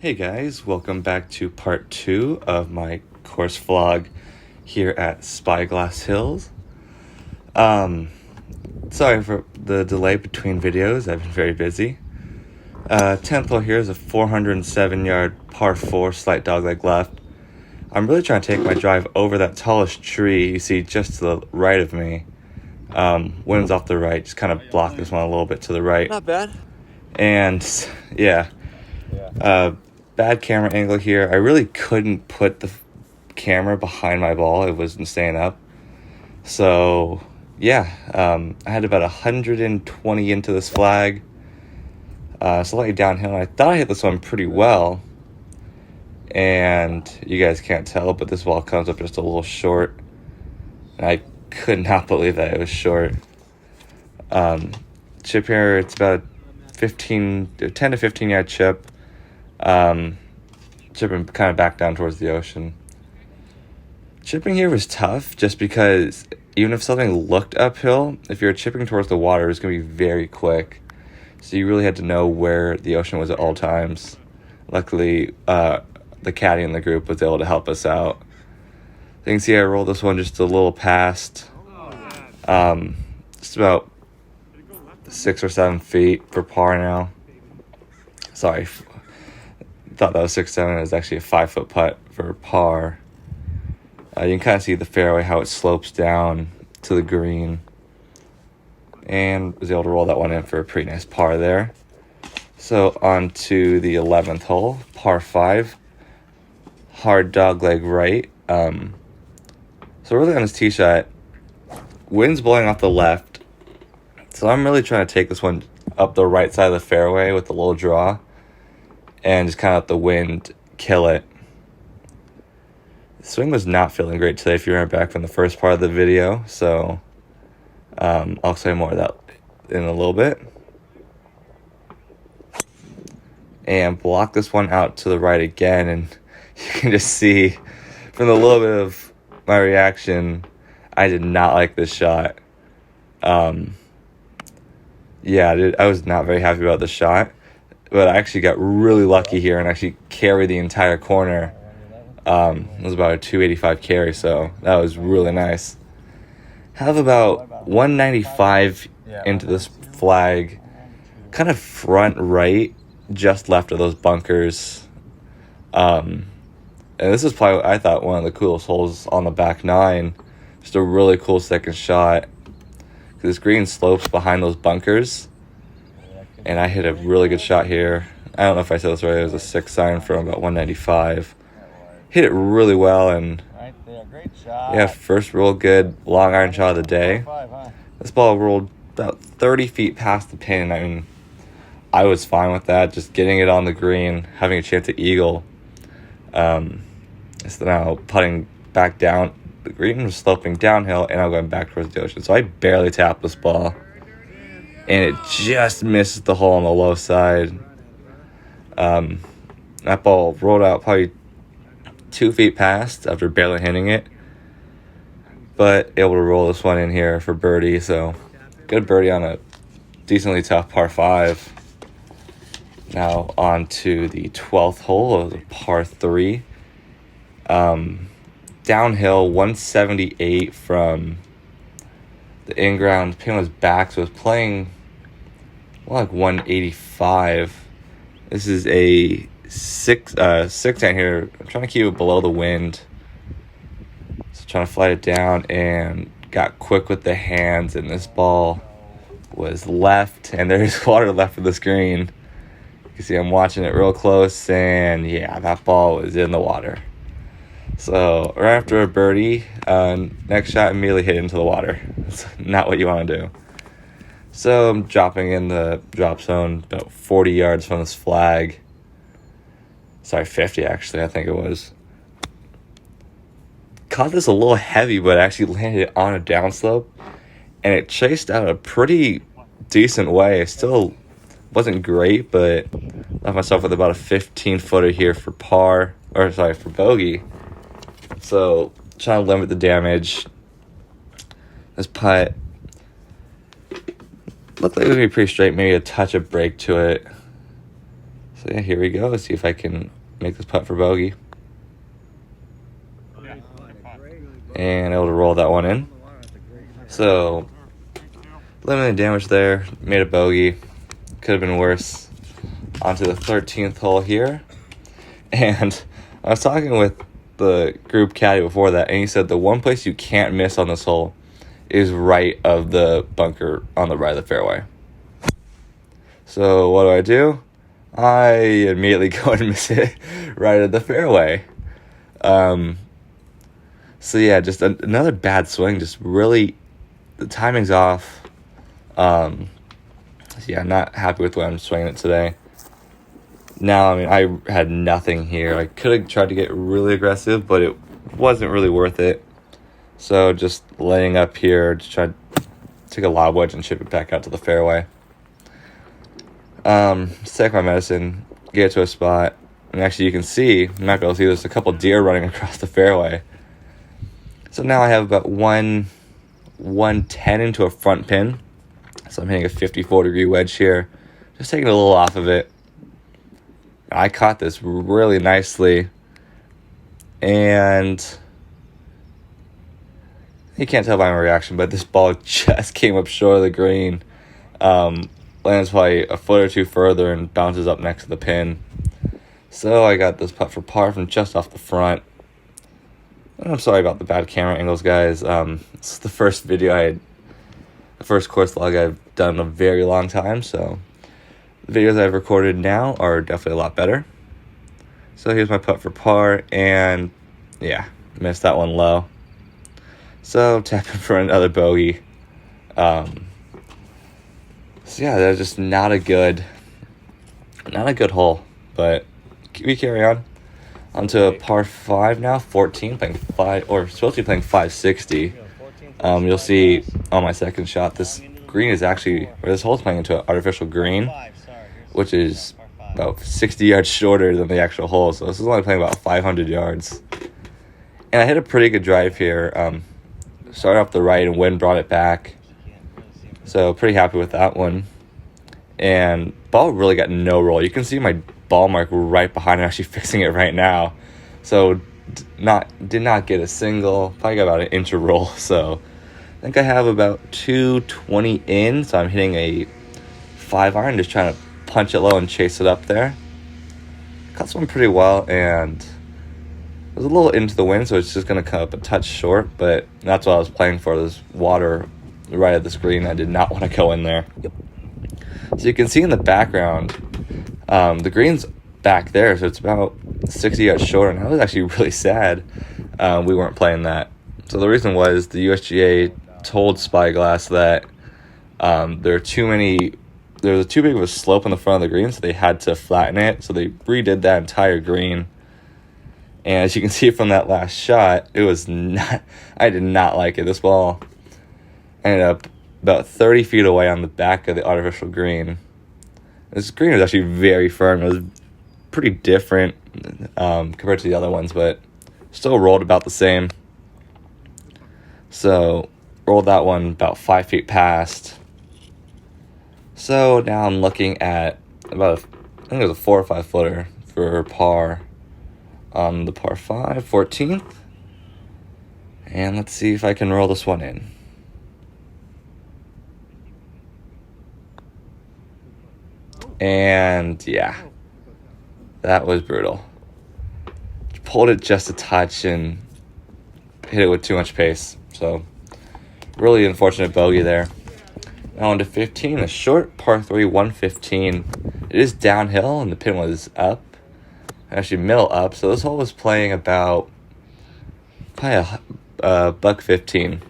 Hey guys, welcome back to part 2 of my course vlog here at Spyglass Hills. Sorry for the delay between videos, I've been very busy. 10th hole here is a 407-yard par 4 slight dogleg left. I'm really trying to take my drive over that tallest tree you see just to the right of me. Wind's off the right, just kind of block this one a little bit to the right. Not bad. And yeah. Bad camera angle here. I really couldn't put the camera behind my ball. It wasn't staying up. So, yeah, I had about 120 into this flag. Slightly downhill. I thought I hit this one pretty well. And you guys can't tell, but this ball comes up just a little short. And I could not believe that it was short. Chip here, it's about a 10 to 15 yard chip. Chipping kind of back down towards the ocean. Chipping here was tough just because even if something looked uphill, if you're chipping towards the water, it's going to be very quick. So you really had to know where the ocean was at all times. Luckily, the caddy in the group was able to help us out. You can see I rolled this one just a little past. Just about 6 or 7 feet for par now. Sorry. Thought that was 6-7. It was actually a 5-foot putt for par. You can kind of see the fairway, how it slopes down to the green. And was able to roll that one in for a pretty nice par there. So on to the 11th hole, par 5. Hard dogleg right. So really on this tee shot, wind's blowing off the left. So I'm really trying to take this one up the right side of the fairway with a little draw. And just kind of let the wind kill it. The swing was not feeling great today if you remember back from the first part of the video. So I'll say more of that in a little bit. And block this one out to the right again. And you can just see from the little bit of my reaction, I did not like this shot. Yeah, I was not very happy about the shot. But I actually got really lucky here and actually carried the entire corner. It was about a 285 carry, so that was really nice. Have about 195 into this flag, kind of front right, just left of those bunkers. And this is probably, I thought, one of the coolest holes on the back 9. Just a really cool second shot. This green slopes behind those bunkers. And I hit a really good shot here. I don't know if I said this right. It was a 6 iron from about 195. Hit it really well. And yeah, first real good long iron shot of the day. This ball rolled about 30 feet past the pin. I mean, I was fine with that. Just getting it on the green, having a chance at eagle. So now putting back down. The green was sloping downhill, and I'm going back towards the ocean. So I barely tapped this ball. And it just missed the hole on the low side. That ball rolled out probably 2 feet past after barely hitting it. But able to roll this one in here for birdie. So good birdie on a decently tough par 5. Now on to the 12th hole of the par 3. Downhill 178 from the in-ground. Pin was back, so it was playing like 185. This is a 6 iron here. I'm trying to keep it below the wind. So trying to flight it down and got quick with the hands, and this ball was left, and there's water left of the screen. You can see I'm watching it real close, and yeah, that ball was in the water. So right after a birdie, next shot immediately hit into the water. That's not what you want to do. So I'm dropping in the drop zone about 40 yards from this flag. Sorry, 50 actually, I think it was. Caught this a little heavy, but actually landed it on a downslope. And it chased out a pretty decent way. It still wasn't great, but left myself with about a 15-footer here for for bogey. So trying to limit the damage. This putt looked like it would be pretty straight, maybe a touch of break to it. So yeah, here we go. Let's see if I can make this putt for bogey. And able to roll that one in. So, limited damage there. Made a bogey. Could have been worse. Onto the 13th hole here. And I was talking with the group caddy before that, and he said the one place you can't miss on this hole is right of the bunker on the right of the fairway. So what do? I immediately go and miss it right at the fairway. So yeah, just another bad swing. Just really, the timing's off. So yeah, not happy with the way I'm swinging it today. Now, I mean, I had nothing here. I could have tried to get really aggressive, but it wasn't really worth it. So just laying up here, just try to take a lob wedge and chip it back out to the fairway. Take my medicine, get to a spot, and actually you can see, I'm not going to see, there's a couple deer running across the fairway. So now I have about 110 into a front pin. So I'm hitting a 54-degree wedge here. Just taking a little off of it. I caught this really nicely. And you can't tell by my reaction, but this ball just came up short of the green. Lands probably a foot or two further and bounces up next to the pin. So I got this putt for par from just off the front. And I'm sorry about the bad camera angles, guys. This is the first the first course log I've done in a very long time, so the videos I've recorded now are definitely a lot better. So here's my putt for par, and yeah, missed that one low. So tapping for another bogey. So yeah, that's just not a good hole, but we carry on. Onto a par 5 now, 14, playing 5, or supposed to be playing 560. You'll see on my second shot, this green is actually, or this hole's playing into an artificial green, which is about 60 yards shorter than the actual hole. So this is only playing about 500 yards. And I hit a pretty good drive here. Started off the right and wind brought it back. So pretty happy with that one. And ball really got no roll. You can see my ball mark right behind it, actually fixing it right now. So did not get a single, probably got about an inch of roll. So I think I have about 220 in, so I'm hitting a 5-iron, just trying to punch it low and chase it up there. Caught this one pretty well, and it was a little into the wind, so it's just going to come up a touch short, but that's what I was playing for, this water right at the screen. I did not want to go in there. So you can see in the background, the green's back there, so it's about 60 yards short, and I was actually really sad we weren't playing that. So the reason was the USGA told Spyglass that there was too big of a slope on the front of the green, so they had to flatten it. So they redid that entire green. And as you can see from that last shot, I did not like it. This ball ended up about 30 feet away on the back of the artificial green. This green was actually very firm. It was pretty different compared to the other ones, but still rolled about the same. So rolled that one about 5 feet past. So now I'm looking at about, I think it was a 4 or 5 footer for par on the par 5, 14th. And let's see if I can roll this one in. And yeah, that was brutal. Pulled it just a touch and hit it with too much pace. So really unfortunate bogey there. Now on to 15, a short par 3, 115. It is downhill and the pin was up, actually middle up. So this hole was playing about probably a buck 15.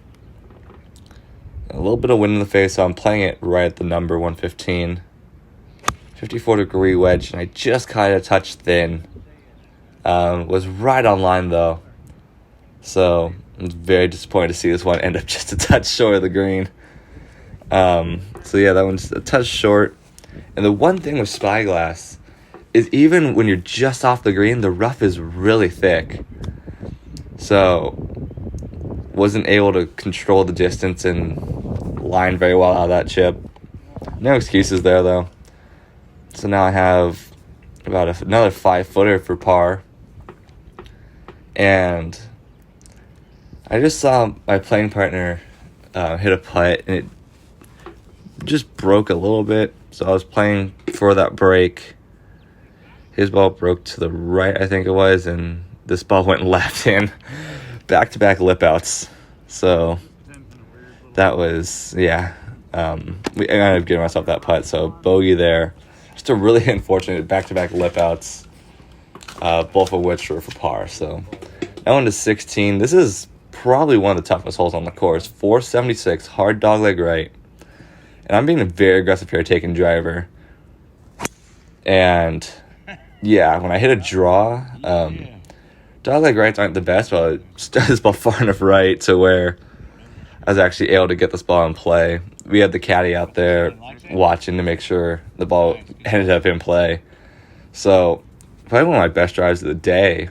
A little bit of wind in the face, so I'm playing it right at the number 115. 54-degree wedge, and I just caught it a touch thin. Was right on line though. So I'm very disappointed to see this one end up just a touch short of the green. So yeah, that one's a touch short. And the one thing with Spyglass is even when you're just off the green, the rough is really thick. So wasn't able to control the distance and line very well out of that chip. No excuses there though. So now I have about another 5-footer for par. And I just saw my playing partner hit a putt, and it just broke a little bit. So I was playing for that break. His ball broke to the right, I think it was, and this ball went left in. Back-to-back lip outs. So that was, yeah. I ended up giving myself that putt, so bogey there. Just a really unfortunate back-to-back lip outs, both of which were for par. So that one to 16. This is probably one of the toughest holes on the course. 476, hard dogleg right. And I'm being a very aggressive here, taking driver. And yeah, when I hit a draw, dogleg rights aren't the best, but I started this ball far enough right to where I was actually able to get this ball in play. We had the caddy out there watching to make sure the ball ended up in play. So probably one of my best drives of the day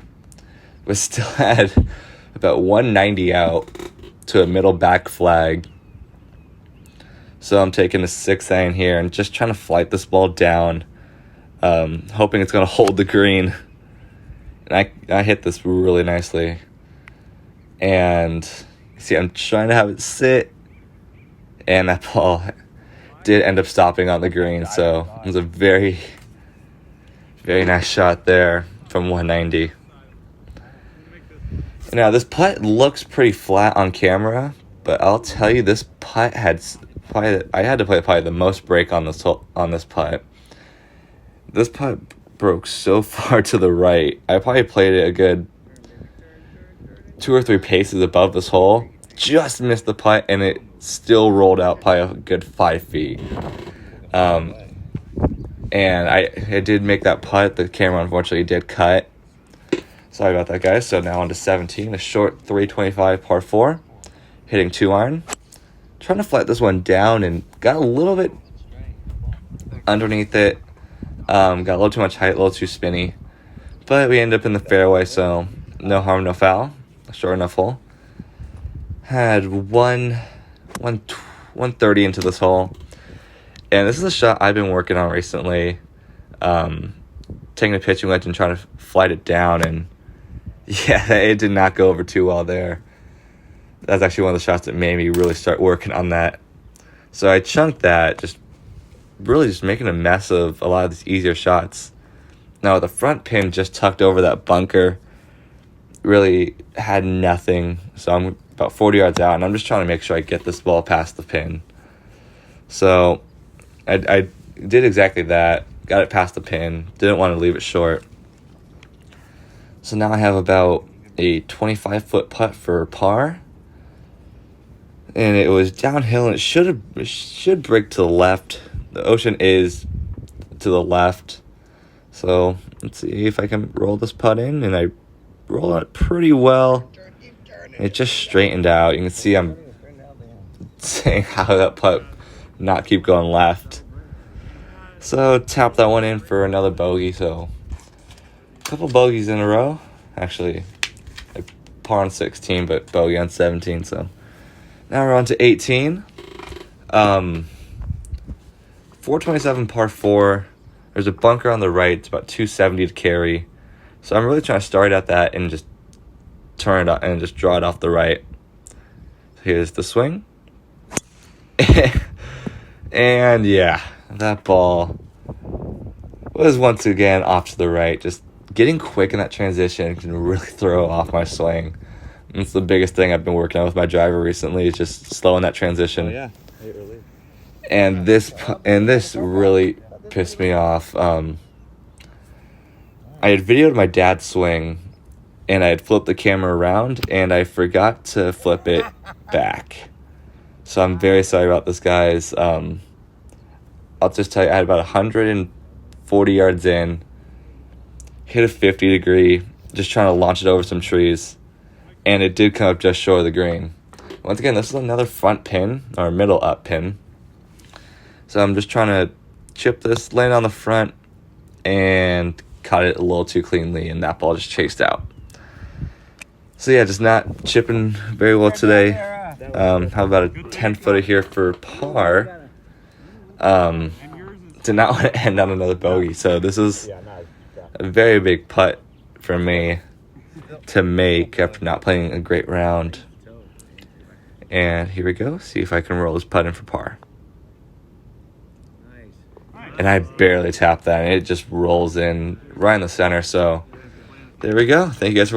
was still had about 190 out to a middle back flag. So I'm taking a 6 iron here and just trying to flight this ball down, hoping it's going to hold the green. And I hit this really nicely. And see, I'm trying to have it sit, and that ball did end up stopping on the green. So it was a very, very nice shot there from 190. Now, this putt looks pretty flat on camera, but I'll tell you, this putt I had to play probably the most break on this putt. This putt broke so far to the right. I probably played it a good 2 or 3 paces above this hole. Just missed the putt, and it still rolled out probably a good 5 feet. And I did make that putt. The camera unfortunately did cut. Sorry about that, guys. So now on to 17, a short 325 par 4, hitting 2 iron. Trying to flat this one down and got a little bit underneath it. Got a little too much height, a little too spinny. But we ended up in the fairway, so no harm, no foul. A short enough hole. Had 130 into this hole. And this is a shot I've been working on recently. Taking a pitching wedge and trying to flight it down, and yeah, it did not go over too well there. That's actually one of the shots that made me really start working on that. So I chunked that, just making a mess of a lot of these easier shots. Now, the front pin just tucked over that bunker. Really had nothing. So I'm about 40 yards out, and I'm just trying to make sure I get this ball past the pin. So I did exactly that. Got it past the pin. Didn't want to leave it short. So now I have about a 25-foot putt for par. And it was downhill, and it should break to the left. The ocean is to the left. So let's see if I can roll this putt in, and I roll it pretty well. It just straightened out. You can see I'm saying how that putt not keep going left. So tap that one in for another bogey. So a couple bogeys in a row. Actually, I par on 16, but bogey on 17. So now we're on to 18. 427 par 4. There's a bunker on the right. It's about 270 to carry. So I'm really trying to start at that and just turn it up and just draw it off the right. So here's the swing. And yeah, that ball was once again off to the right. Just getting quick in that transition can really throw off my swing. It's the biggest thing I've been working on with my driver recently, is just slowing that transition. Oh, yeah. And this really pissed me off. I had videoed my dad's swing, and I had flipped the camera around, and I forgot to flip it back. So I'm very sorry about this, guys. I'll just tell you, I had about 140 yards in, hit a 50 degree, just trying to launch it over some trees, and it did come up just short of the green. Once again, this is another front pin, or middle up pin. So I'm just trying to chip this, land on the front, and caught it a little too cleanly, and that ball just chased out. So yeah, just not chipping very well today. How about a 10-footer here for par? Did not want to end on another bogey. So this is A very big putt for me to make after not playing a great round. And here we go. See if I can roll this putt in for par. And I barely tap that, and it just rolls in right in the center. So there we go. Thank you guys for watching.